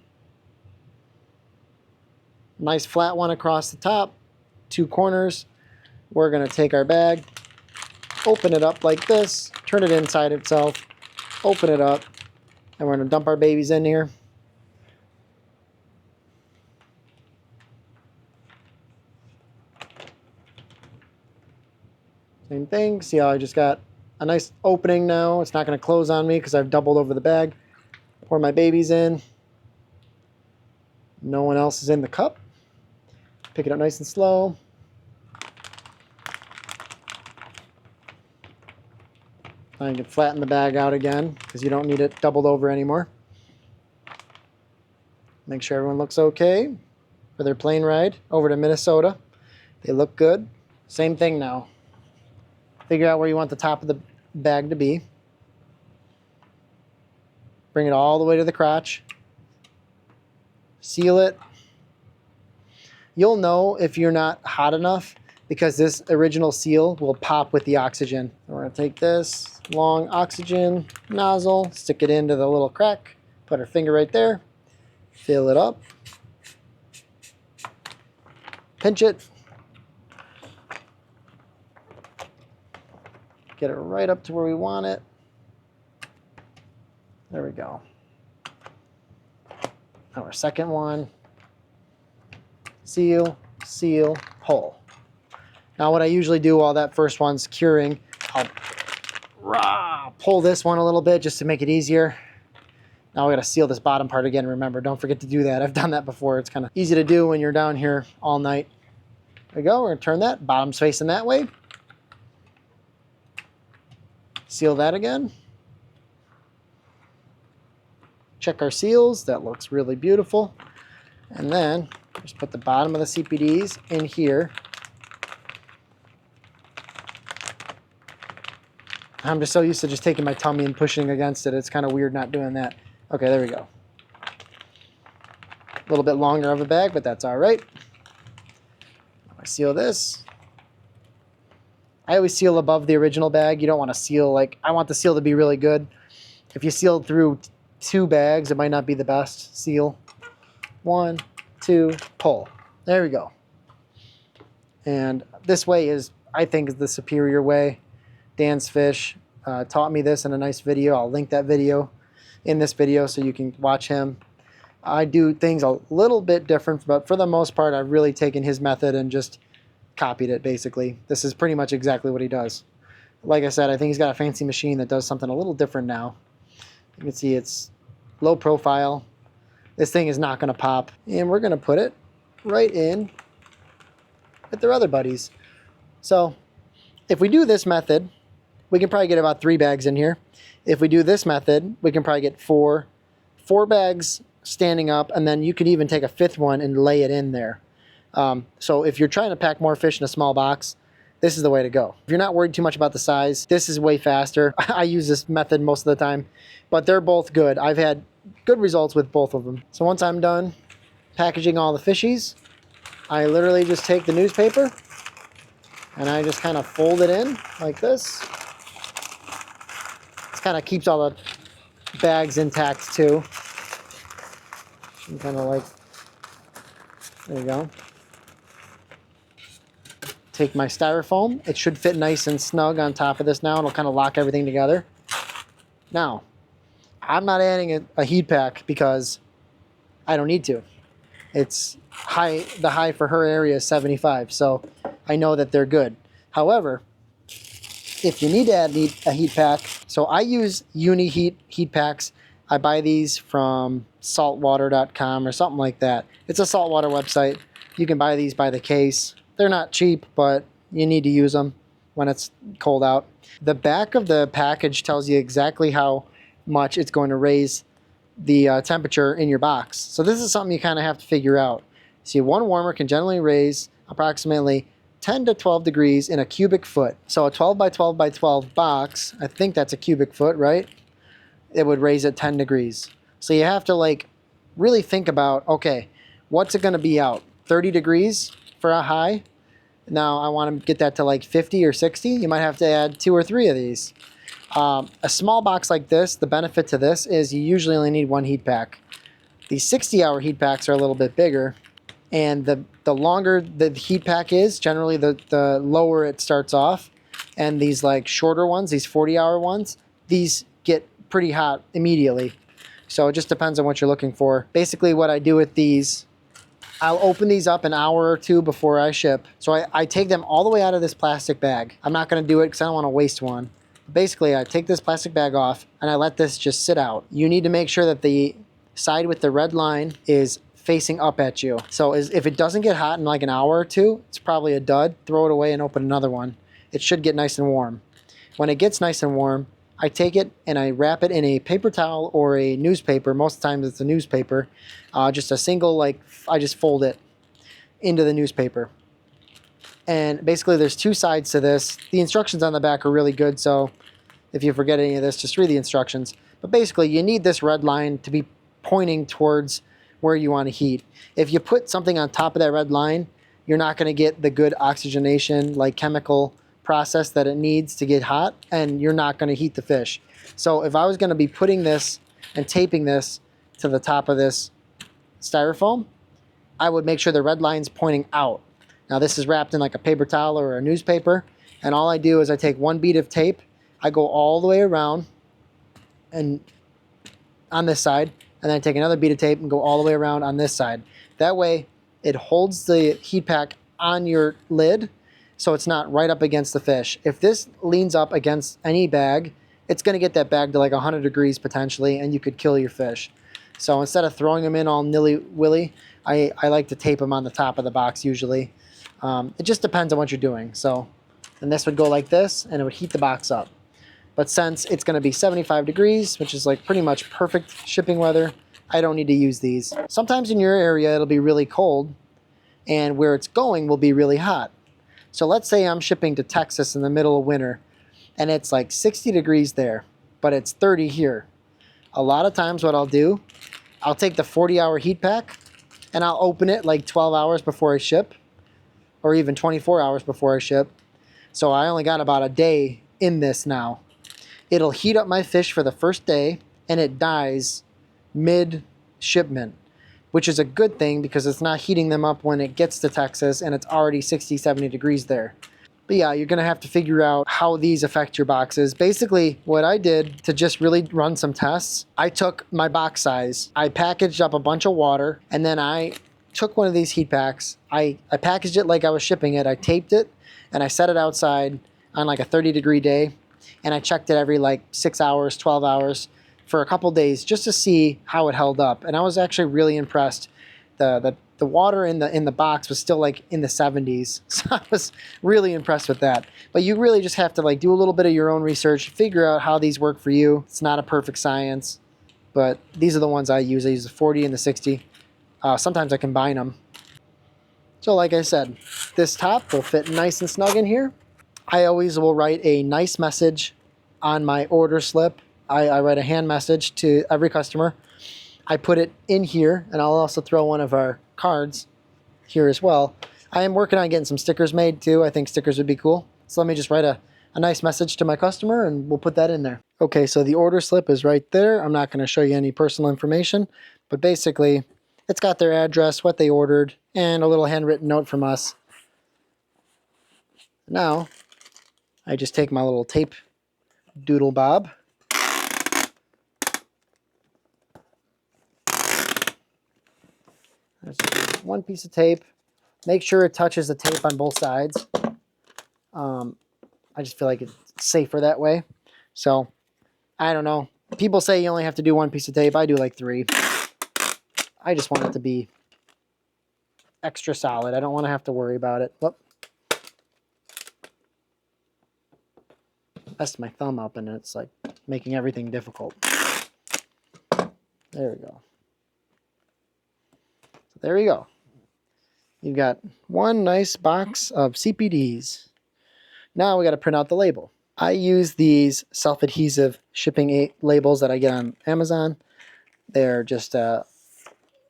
Speaker 1: Nice flat one across the top. 2 corners. We're going to take our bag, open it up like this, turn it inside itself, open it up, and we're going to dump our babies in here. Same thing. See how I just got a nice opening now? It's not going to close on me because I've doubled over the bag. Pour my babies in. No one else is in the cup. Pick it up nice and slow. I can flatten the bag out again because you don't need it doubled over anymore. Make sure everyone looks okay for their plane ride over to Minnesota. They look good. Same thing now. Figure out where you want the top of the bag to be. Bring it all the way to the crotch. Seal it. You'll know if you're not hot enough because this original seal will pop with the oxygen. We're going to take this long oxygen nozzle, stick it into the little crack, put our finger right there, fill it up, pinch it, get it right up to where we want it. There we go. Now our second one, seal, seal, pull. Now what I usually do while that first one's curing, I'll pull this one a little bit just to make it easier. Now we got to seal this bottom part again. Remember, don't forget to do that. I've done that before. It's kind of easy to do when you're down here all night. There we go. We're going to turn that. Bottom's facing that way. Seal that again. Check our seals. That looks really beautiful. And then just put the bottom of the CPDs in here. I'm just so used to just taking my tummy and pushing against it. It's kind of weird not doing that. Okay, there we go. A little bit longer of a bag, but that's all right. I seal this. I always seal above the original bag. You don't want to seal like, I want the seal to be really good. If you seal through 2 bags, it might not be the best seal. 1, 2, pull. There we go. And this way is, I think, is the superior way. Dan's Fish taught me this in a nice video. I'll link that video in this video so you can watch him. I do things a little bit different, but for the most part, I've really taken his method and just copied it, basically. This is pretty much exactly what he does. Like I said, I think he's got a fancy machine that does something a little different now. You can see it's low profile. This thing is not going to pop. And we're going to put it right in with their other buddies. So if we do this method, we can probably get about 3 bags in here. If we do this method, we can probably get 4 bags standing up, and then you can even take a 5th one and lay it in there. So if you're trying to pack more fish in a small box, this is the way to go. If you're not worried too much about the size, this is way faster. I use this method most of the time, but they're both good. I've had good results with both of them. So once I'm done packaging all the fishies, I literally just take the newspaper and I just kind of fold it in like this. This kind of keeps all the bags intact too. And kind of like, there you go. Take my styrofoam. It should fit nice and snug on top of this now. It'll kind of lock everything together. Now, I'm not adding a heat pack because I don't need to. It's high. The high for her area is 75, so I know that they're good. However, if you need to add a heat pack, so I use Uni heat packs. I buy these from saltwater.com or something like that. It's a saltwater website. You can buy these by the case. They're not cheap, but you need to use them when it's cold out. The back of the package tells you exactly how much it's going to raise the temperature in your box. So this is something you kind of have to figure out. See, one warmer can generally raise approximately 10 to 12 degrees in a cubic foot. So a 12 by 12 by 12 box, I think that's a cubic foot, right? It would raise it 10 degrees. So you have to like really think about, okay, what's it going to be out? 30 degrees for a high. Now I want to get that to like 50 or 60. You might have to add 2 or 3 of these. A small box like this, the benefit to this is you usually only need 1 heat pack. These 60-hour heat packs are a little bit bigger, and the longer the heat pack is, generally the lower it starts off. And these like shorter ones, these 40-hour ones, these get pretty hot immediately. So it just depends on what you're looking for. Basically what I do with these, I'll open these up an hour or 2 before I ship. So I take them all the way out of this plastic bag. I'm not going to do it because I don't want to waste one. Basically, I take this plastic bag off and I let this just sit out. You need to make sure that the side with the red line is facing up at you. So if it doesn't get hot in like an hour or 2, it's probably a dud. Throw it away and open another one. It should get nice and warm. When it gets nice and warm, I take it and I wrap it in a paper towel or a newspaper. Most times it's a newspaper. Just a single, like, I just fold it into the newspaper. And basically there's 2 sides to this. The instructions on the back are really good, so if you forget any of this, just read the instructions. But basically you need this red line to be pointing towards where you want to heat. If you put something on top of that red line, you're not going to get the good oxygenation, like chemical process that it needs to get hot, and you're not going to heat the fish. So if I was going to be putting this and taping this to the top of this styrofoam, I would make sure the red line's pointing out. Now this is wrapped in like a paper towel or a newspaper, and all I do is I take 1 bead of tape, I go all the way around and on this side, and then I take another bead of tape and go all the way around on this side. That way it holds the heat pack on your lid so it's not right up against the fish. If this leans up against any bag, it's going to get that bag to like 100 degrees potentially, and you could kill your fish. So instead of throwing them in all nilly-willy, I like to tape them on the top of the box usually. It just depends on what you're doing. So, and this would go like this, and it would heat the box up. But since it's going to be 75 degrees, which is like pretty much perfect shipping weather, I don't need to use these. Sometimes in your area it'll be really cold, and where it's going will be really hot. So let's say I'm shipping to Texas in the middle of winter, and it's like 60 degrees there, but it's 30 here. A lot of times what I'll do, I'll take the 40-hour heat pack, and I'll open it like 12 hours before I ship, or even 24 hours before I ship. So I only got about a day in this now. It'll heat up my fish for the first day, and it dies mid-shipment, which is a good thing because it's not heating them up when it gets to Texas and it's already 60, 70 degrees there. But yeah, you're gonna have to figure out how these affect your boxes. Basically, what I did to just really run some tests, I took my box size, I packaged up a bunch of water, and then I took one of these heat packs, I packaged it like I was shipping it, I taped it, and I set it outside on like a 30-degree day, and I checked it every like 6 hours, 12 hours for a couple days just to see how it held up. And I was actually really impressed. the water in the box was still like in the 70s. So I was really impressed with that. But you really just have to like do a little bit of your own research, figure out how these work for you. It's not a perfect science, but these are the ones I use. I use the 40 and the 60. Sometimes I combine them. So like I said, this top will fit nice and snug in here. I always will write a nice message on my order slip. I write a hand message to every customer. I put it in here, and I'll also throw one of our cards here as well. I am working on getting some stickers made too. I think stickers would be cool. So let me just write a nice message to my customer, and we'll put that in there. Okay, so the order slip is right there. I'm not going to show you any personal information, but basically it's got their address, what they ordered, and a little handwritten note from us. Now, I just take my little tape doodle bob. There's one piece of tape. Make sure it touches the tape on both sides. I just feel like it's safer that way. So, I don't know. People say you only have to do one piece of tape. I do like 3. I just want it to be extra solid. I don't want to have to worry about it. Whoop. Messed my thumb up and it's like making everything difficult. There we go. So there you go. You've got one nice box of CPDs. Now we got to print out the label. I use these self-adhesive shipping labels that I get on Amazon. They're just a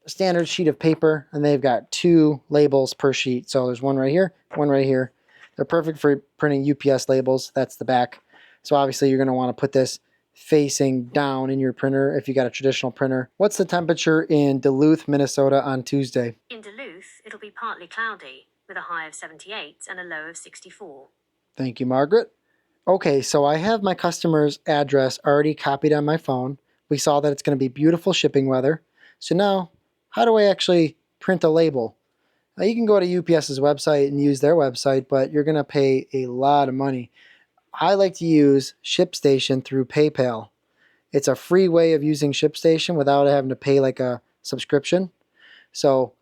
Speaker 1: standard sheet of paper, and they've got 2 labels per sheet. So there's one right here, one right here. They're perfect for printing UPS labels. That's the back. So obviously you're going to want to put this facing down in your printer if you got a traditional printer. What's the temperature in Duluth, Minnesota on Tuesday?
Speaker 2: In Duluth, it'll be partly cloudy with a high of 78 and a low of 64.
Speaker 1: Thank you, Margaret. Okay, so I have my customer's address already copied on my phone. We saw that it's going to be beautiful shipping weather. So now, how do I actually print a label? Now you can go to UPS's website and use their website, but you're going to pay a lot of money. I like to use ShipStation through PayPal. It's a free way of using ShipStation without having to pay like a subscription. So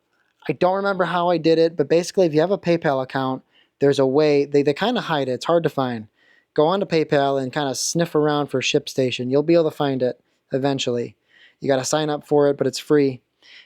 Speaker 1: I don't remember how I did it, but basically if you have a PayPal account, there's a way, they kind of hide it. It's hard to find. Go on to PayPal and kind of sniff around for ShipStation. You'll be able to find it eventually. You got to sign up for it, but it's free.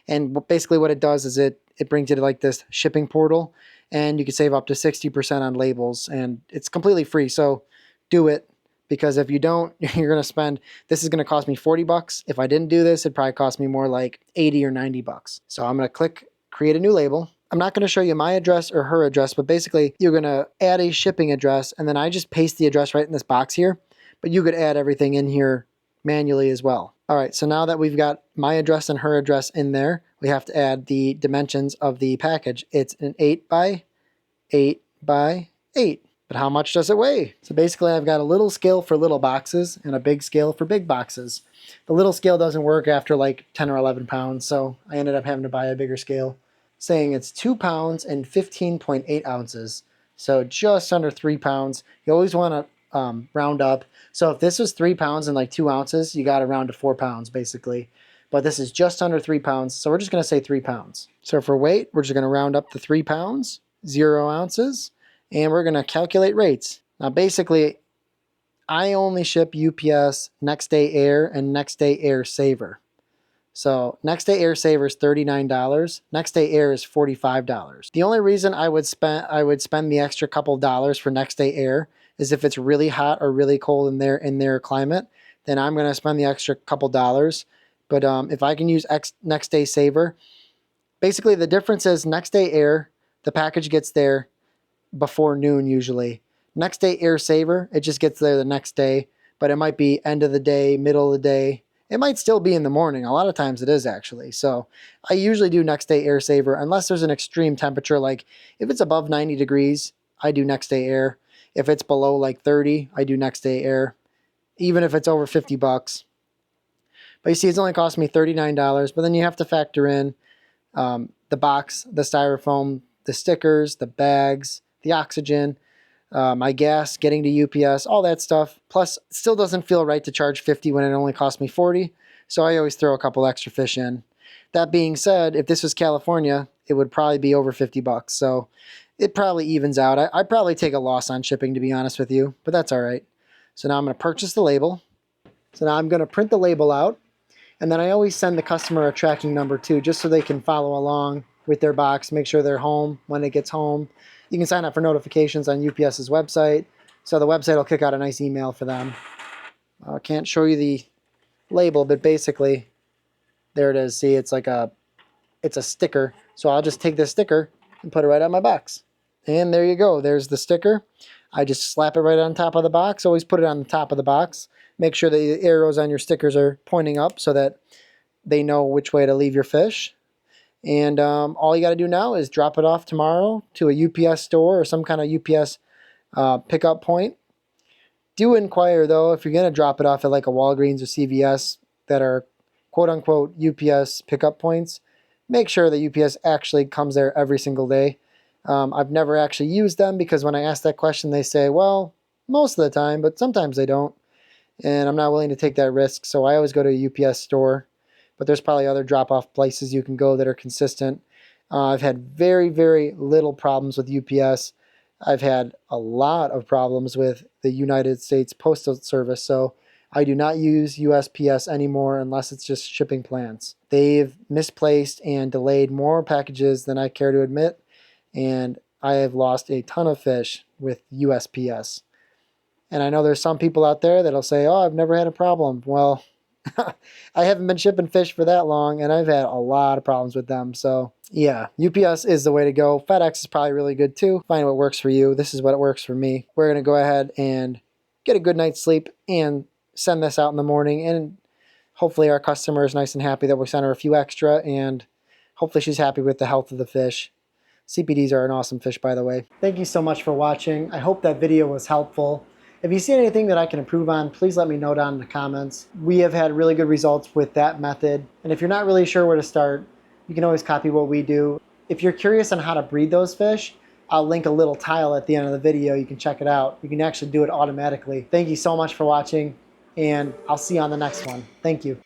Speaker 1: And basically what it does is it brings you to like this shipping portal, and you can save up to 60% on labels, and it's completely free. So do it, because if you don't, you're going to spend, this is going to cost me 40 bucks. If I didn't do this, it'd probably cost me more like 80 or 90 bucks. So I'm going to click create a new label. I'm not going to show you my address or her address, but basically you're going to add a shipping address, and then I just paste the address right in this box here, but you could add everything in here manually as well. All right, so now that we've got my address and her address in there, we have to add the dimensions of the package. It's an 8 by 8 by 8. But how much does it weigh? So basically I've got a little scale for little boxes and a big scale for big boxes. The little scale doesn't work after like 10 or 11 pounds, so I ended up having to buy a bigger scale, saying it's 2 pounds and 15.8 ounces. So just under 3 pounds. You always want to round up. So if this was 3 pounds and like 2 ounces, you got to round to 4 pounds basically. But this is just under 3 pounds, so we're just going to say 3 pounds. So for weight, we're just going to round up to 3 pounds, 0 ounces. And we're going to calculate rates. Now basically, I only ship UPS Next Day Air and Next Day Air Saver. So Next Day Air Saver is $39. Next Day Air is $45. The only reason I would spend the extra couple dollars for Next Day Air is if it's really hot or really cold in their climate, then I'm going to spend the extra couple dollars. But if I can use Next Day Saver, basically the difference is Next Day Air, the package gets there before noon usually. Next Day Air Saver, it just gets there the next day, but it might be end of the day, middle of the day. It might still be in the morning. A lot of times it is actually. So I usually do Next Day Air Saver unless there's an extreme temperature. Like if it's above 90 degrees, I do Next Day Air. If it's below like 30, I do Next Day Air. Even if it's over 50 bucks. But you see, it's only cost me $39, but then you have to factor in the box, the styrofoam, the stickers, the bags, the oxygen, my gas, getting to UPS, all that stuff. Plus, it still doesn't feel right to charge $50 when it only cost me $40. So I always throw a couple extra fish in. That being said, if this was California, it would probably be over 50 bucks. So it probably evens out. I'd probably take a loss on shipping, to be honest with you, but that's all right. So now I'm going to purchase the label. So now I'm going to print the label out. And then I always send the customer a tracking number too, just so they can follow along with their box, make sure they're home when it gets home. You can sign up for notifications on UPS's website. So the website will kick out a nice email for them. I can't show you the label, but basically, there it is. See, it's a sticker. So I'll just take this sticker and put it right on my box. And there you go. There's the sticker. I just slap it right on top of the box. Always put it on the top of the box. Make sure the arrows on your stickers are pointing up so that they know which way to leave your fish. And all you got to do now is drop it off tomorrow to a UPS store or some kind of UPS pickup point. Do inquire, though, if you're going to drop it off at like a Walgreens or CVS that are quote-unquote UPS pickup points, make sure that UPS actually comes there every single day. I've never actually used them because when I ask that question, they say, well, most of the time, but sometimes they don't. And I'm not willing to take that risk, so I always go to a UPS store. But there's probably other drop-off places you can go that are consistent. I've had very, very little problems with UPS. I've had a lot of problems with the United States Postal Service, so I do not use USPS anymore unless it's just shipping plans. They've misplaced and delayed more packages than I care to admit, and I have lost a ton of fish with USPS. And I know there's some people out there that'll say, oh, I've never had a problem. Well, I haven't been shipping fish for that long, and I've had a lot of problems with them. So, yeah, UPS is the way to go. FedEx is probably really good too. Find what works for you. This is what works for me. We're going to go ahead and get a good night's sleep and send this out in the morning. And hopefully our customer is nice and happy that we sent her a few extra, and hopefully she's happy with the health of the fish. CPDs are an awesome fish, by the way. Thank you so much for watching. I hope that video was helpful. If you see anything that I can improve on, please let me know down in the comments. We have had really good results with that method. And if you're not really sure where to start, you can always copy what we do. If you're curious on how to breed those fish, I'll link a little tile at the end of the video. You can check it out. You can actually do it automatically. Thank you so much for watching, and I'll see you on the next one. Thank you.